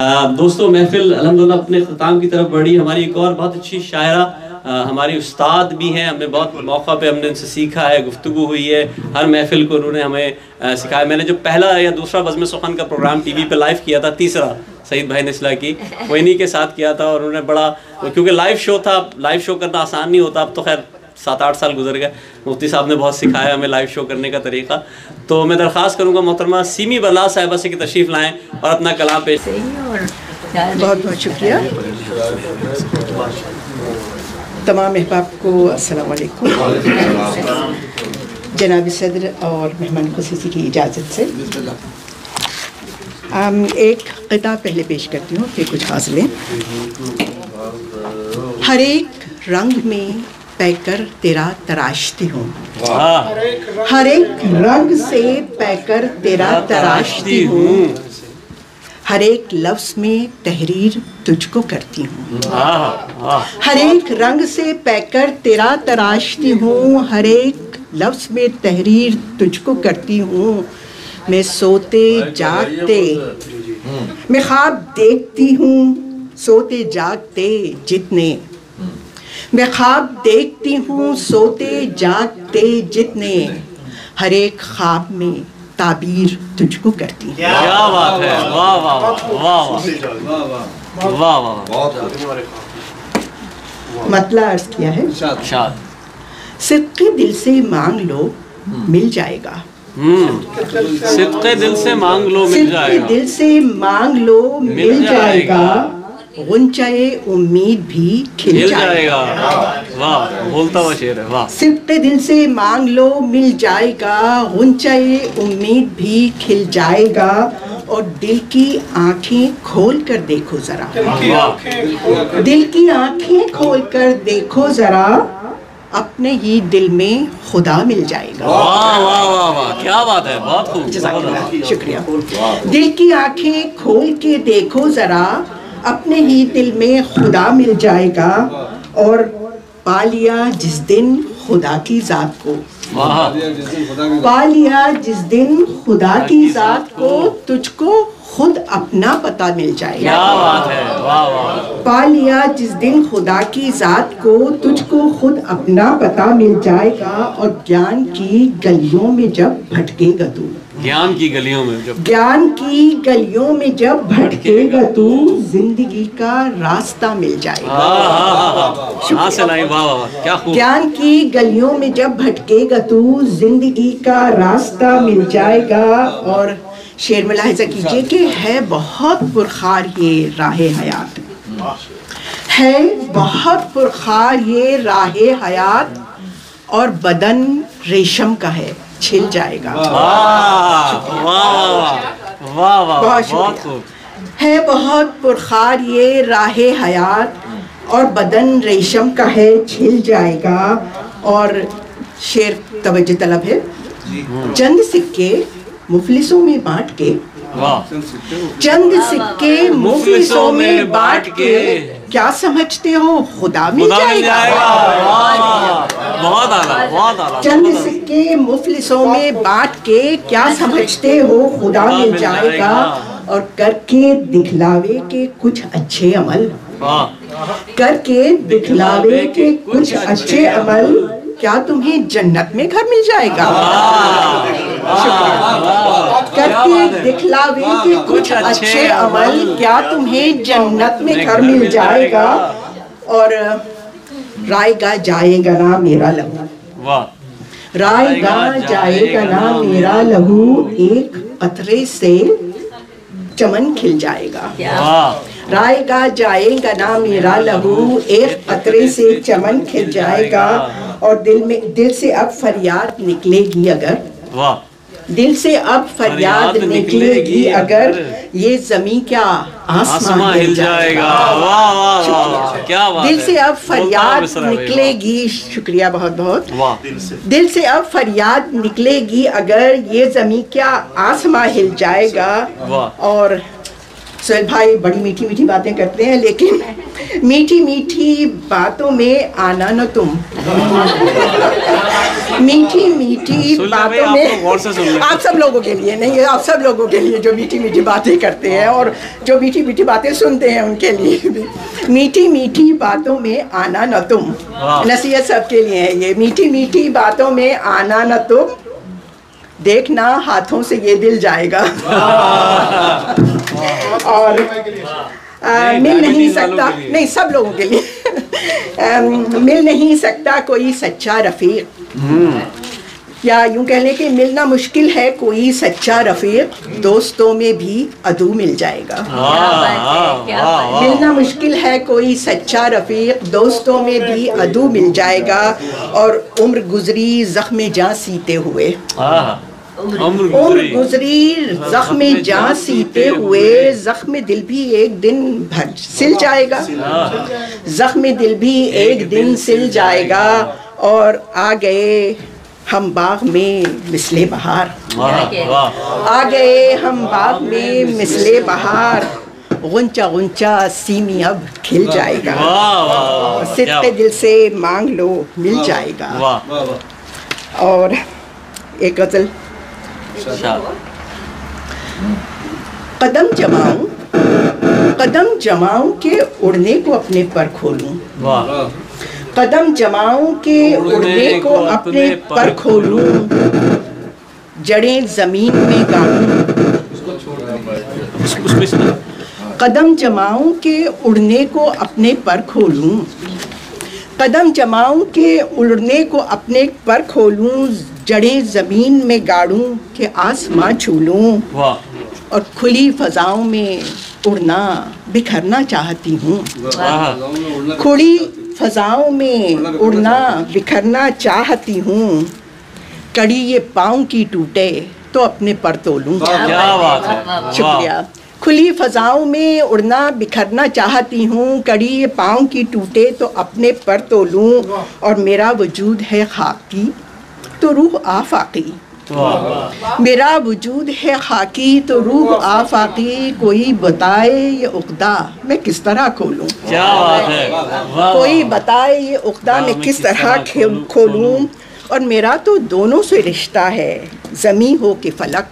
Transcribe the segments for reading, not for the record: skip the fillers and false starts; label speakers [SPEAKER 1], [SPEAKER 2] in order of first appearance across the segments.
[SPEAKER 1] दोस्तों, महफिल अल्हम्दुलिल्लाह अपने ख़त्म की तरफ बढ़ी। हमारी एक और बहुत अच्छी शायरा हमारी उस्ताद भी हैं, हमने बहुत मौका पे हमने उनसे सीखा है, गुफ्तगू हुई है, हर महफिल को उन्होंने हमें सिखाया। मैंने जो पहला या दूसरा बज़्म सुख़न का प्रोग्राम टीवी पे लाइव किया था, तीसरा सईद भाई ने इस्लाह की, वो इन्हीं के साथ किया था। और उन्होंने बड़ा, क्योंकि लाइव शो था, लाइव शो करना आसान नहीं होता। अब तो खैर 7-8 साल गुजर गए, मुफ्ती साहब ने बहुत सिखाया हमें लाइव शो करने का तरीका। तो मैं दरख्वास्त करूँगा मोहतरमा सीमी बल्ला साहिबा से कि तशरीफ़ लाएँ और अपना कलाम पेश।
[SPEAKER 2] बहुत बहुत शुक्रिया। तमाम अहबाब को अस्सलाम वालेकुम। जनाब सदर और मेहमान खुसूसी की इजाज़त से एक क़िता पहले पेश करती हूँ, फिर कुछ हासिलें। हर एक रंग में पैकर तेरा तराशती हूँ, हर एक रंग से पैकर तेरा तराशती हूँ, हर एक लफ्ज़ में तहरीर तुझको करती हूँ, हर एक रंग से पैकर तेरा तराशती हूँ, हर एक लफ्ज़ में तहरीर तुझको करती हूँ। मैं सोते जागते मैं ख्वाब देखती हूँ, सोते जागते जितने मैं ख्वाब देखती हूँ, सोते जागते जितने, हर एक ख्वाब में ताबीर तुझको करती है।
[SPEAKER 1] क्या बात है, वाह वाह वाह वाह वाह वाह।
[SPEAKER 2] मतलब अर्ज किया है, सिद्क़े दिल से मांग लो मिल जाएगा,
[SPEAKER 1] सिद्क़े दिल से मांग लो मिल जाएगा,
[SPEAKER 2] सिद्क़े दिल से मांग लो मिल जाएगा, गुंचाए उम्मीद भी खिल जाएगा।
[SPEAKER 1] वाह, बोलता हुआ शेर है, वाह।
[SPEAKER 2] सिद्क़े दिल से मांग लो मिल जाएगा, गुंचाए उम्मीद भी खिल जाएगा, और दिल की आँखें खोल कर देखो जरा, दिल की आँखें खोल कर देखो जरा, अपने ही दिल में खुदा मिल जाएगा।
[SPEAKER 1] वाह वाह वाह वाह, क्या बात है, बहुत खूब,
[SPEAKER 2] शुक्रिया। दिल की आँखें खोल के देखो जरा, अपने ही दिल में खुदा मिल जाएगा, और पा लिया जिस दिन खुदा की ज़ात को, पा लिया जिस दिन खुदा की ज़ात को, तुझको खुद अपना पता मिल जाएगा।
[SPEAKER 1] क्या बात है, वाह वाह।
[SPEAKER 2] पा लिया जिस दिन खुदा की ज़ात को, तुझको खुद अपना पता मिल जाएगा, और ज्ञान की गलियों में जब भटकेगा तू,
[SPEAKER 1] ज्ञान की गलियों में जब,
[SPEAKER 2] ज्ञान की गलियों में जब भटकेगा तू, जिंदगी का रास्ता मिल जाएगा।
[SPEAKER 1] क्या खूब।
[SPEAKER 2] ज्ञान की गलियों में जब भटकेगा तू, जिंदगी का रास्ता मिल जाएगा। और शेर मुलाहिज़ा कीजिए कि है बहुत पुरखार ये राहे हयात, है बहुत पुरखार ये राहे हयात, और बदन रेशम का है छिल जाएगा।
[SPEAKER 1] वाह वाह वाह, बहुत खूब।
[SPEAKER 2] है बहुत पुरखार ये राहे हयात, और बदन रेशम का है छिल जाएगा। और शेर तवज्जो तलब है, चंद सिक्के मुफलिसों में बांट के, चंद सिक्के मुफलिसों में बांट के, क्या समझते हो खुदा मिल जाएगा।
[SPEAKER 1] बहुत आला, बहुत आला।
[SPEAKER 2] चंद सिक्के मुफलिसों में बांट के, क्या समझते हो खुदा मिल जाएगा, और करके दिखलावे के कुछ अच्छे अमल, करके दिखलावे के कुछ अच्छे अमल, क्या तुम्हें जन्नत में घर मिल जाएगा। करके दिखलावे के कुछ अच्छे अमल, क्या तुम्हें जन्नत में घर मिल जाएगा। और रायगा जाएगा ना मेरा लहू, रायगा जाएगा ना मेरा लहू, एक कतरे से चमन खिल जाएगा। रायगा जाएगा ना मेरा लहू, एक कतरे से चमन खिल जाएगा। और दिल से अब फरियाद निकलेगी अगर, दिल से अब फरियाद निकलेगी अगर, ये जमीन क्या आसमां हिल जाएगा।
[SPEAKER 1] वाह वाह वाह, क्या बात है।
[SPEAKER 2] दिल से अब फरियाद निकलेगी, शुक्रिया बहुत बहुत। दिल से अब फरियाद निकलेगी अगर, ये जमीन क्या आसमां हिल जाएगा। और सोहेल भाई बड़ी मीठी मीठी बातें करते हैं, लेकिन मीठी मीठी बातों में आना न तुम, मीठी मीठी बातों में, आप सब लोगों के लिए नहीं, आप सब लोगों के लिए जो मीठी मीठी बातें करते हैं और जो मीठी मीठी बातें सुनते हैं उनके लिए भी। मीठी मीठी बातों में आना न तुम, नसीहत सबके लिए है ये। मीठी मीठी बातों में आना न तुम, देखना हाथों से ये दिल जाएगा। और मिल नहीं सकता, नहीं सब लोगों के लिए मिल नहीं सकता कोई सच्चा रफीक, या यूं कह लें कि मिलना मुश्किल है कोई सच्चा रफीक, दोस्तों में भी अदू मिल जाएगा। मिलना मुश्किल है कोई सच्चा रफीक, दोस्तों में भी अदू मिल जाएगा। और उम्र गुजरी ज़ख्म जां सीते हुए, उम्र गुजरी ज़ख्म जां सीते हुए, ज़ख्म दिल भी एक दिन भर सिल जाएगा, ज़ख्म दिल भी एक दिन सिल जाएगा। और आ गए हम बाग में मिसले बहार, आ गए हम बाग में मिसले बहार, गुंचा गुंचा सीमी अब खिल जाएगा, सिद्के दिल से मांग लो मिल जाएगा। और एक गज़ल, कदम जमाऊं के उड़ने को अपने पर खोलूं, कदम जमाऊं के उड़ने को अपने पर खोलूं, जड़ें जमीन में गाड़ूं, कदम जमाऊं के उड़ने को अपने पर खोलूं, कदम जमाऊं के उड़ने को अपने पर खोलूं, जड़ें ज़मीन में गाड़ूं के आसमां छू लूं, और खुली फ़ज़ाओं में उड़ना बिखरना चाहती हूँ, खुली फ़ज़ाओं में उड़ना बिखरना चाहती हूँ, कड़ी ये पाँव की टूटे तो अपने पर तोलूं। शुक्रिया। खुली फ़ज़ाओं में उड़ना बिखरना चाहती हूँ, कड़ी ये पाँव की टूटे तो अपने पर तोलूं, और मेरा वजूद है खाकी तो रूह आफाकी, मेरा वजूद है खाकी तो रूह आफाकी, कोई बताए ये उक़दा मैं किस तरह खोलूं, क्या बात है, कोई बताए ये उक़दा मैं किस तरह खोलूं। और मेरा तो दोनों से रिश्ता है ज़मीन हो के फ़लक,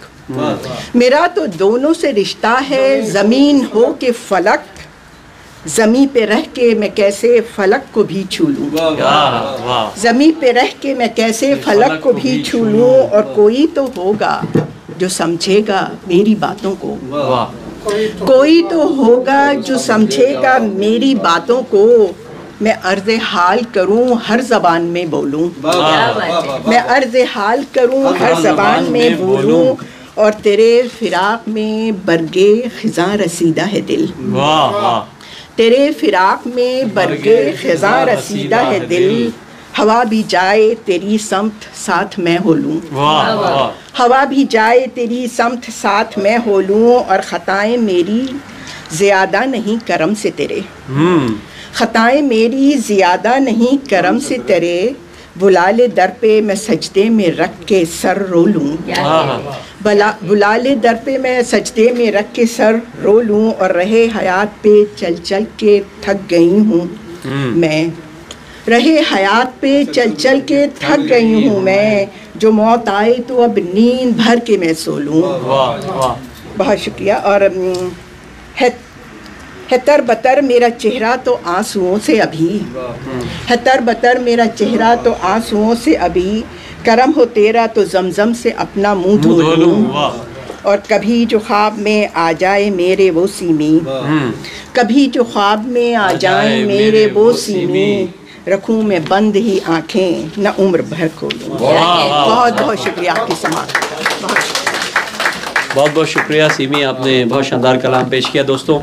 [SPEAKER 2] मेरा तो दोनों से रिश्ता है ज़मीन हो के फ़लक, ज़मीं पे रह के मैं कैसे फ़लक को भी छू लूँ, ज़मीं पे रह के मैं कैसे फ़लक को भी छू लूँ। और कोई तो होगा जो समझेगा मेरी बातों को, कोई तो होगा जो समझेगा मेरी बातों को, मैं अर्ज़े हाल करूँ हर ज़बान में बोलूँ, मैं अर्ज़े हाल करूँ हर ज़बान में बोलूँ, और तेरे फ़िराक़ में बरगे ख़िज़ां रसीदा है दिल, तेरे फ़िराक़ में बरगे ख़िज़ां रसीदा है दिल, हवा भी जाए तेरी समत साथ मैं हो लूँ, हवा भी जाए तेरी समत साथ मैं हो लूँ, और ख़ताएँ मेरी ज़्यादा नहीं करम से तेरे, ख़ताएँ मेरी ज़्यादा नहीं करम से तेरे, बुला ले दर पे मैं सजदे में रख के सर रो लूँ, बुला ले दर पे मैं सजदे में रख के सर रो लूँ, और रहे हयात पे चल चल के थक गई हूँ मैं, रहे हयात पे चल चल के थक गई हूँ मैं, जो मौत आए तो अब नींद भर के मैं सो लूँ। बहुत शुक्रिया। और है तर बतर मेरा चेहरा तो आंसुओं से अभी, है तर बतर मेरा चेहरा तो आंसुओं से अभी, करम हो तेरा तो ज़मज़म से अपना मुँह धो लूँ, और कभी जो ख्वाब में आ जाए मेरे वो सीमी, कभी जो ख्वाब में आ जाए मेरे वो सीमी, रखूँ मैं बंद ही आँखें न उम्र भर खोलूँ। बहुत बहुत शुक्रिया आपकी समाअत,
[SPEAKER 1] बहुत बहुत शुक्रिया सीमी, आपने बहुत शानदार कलाम पेश किया। दोस्तों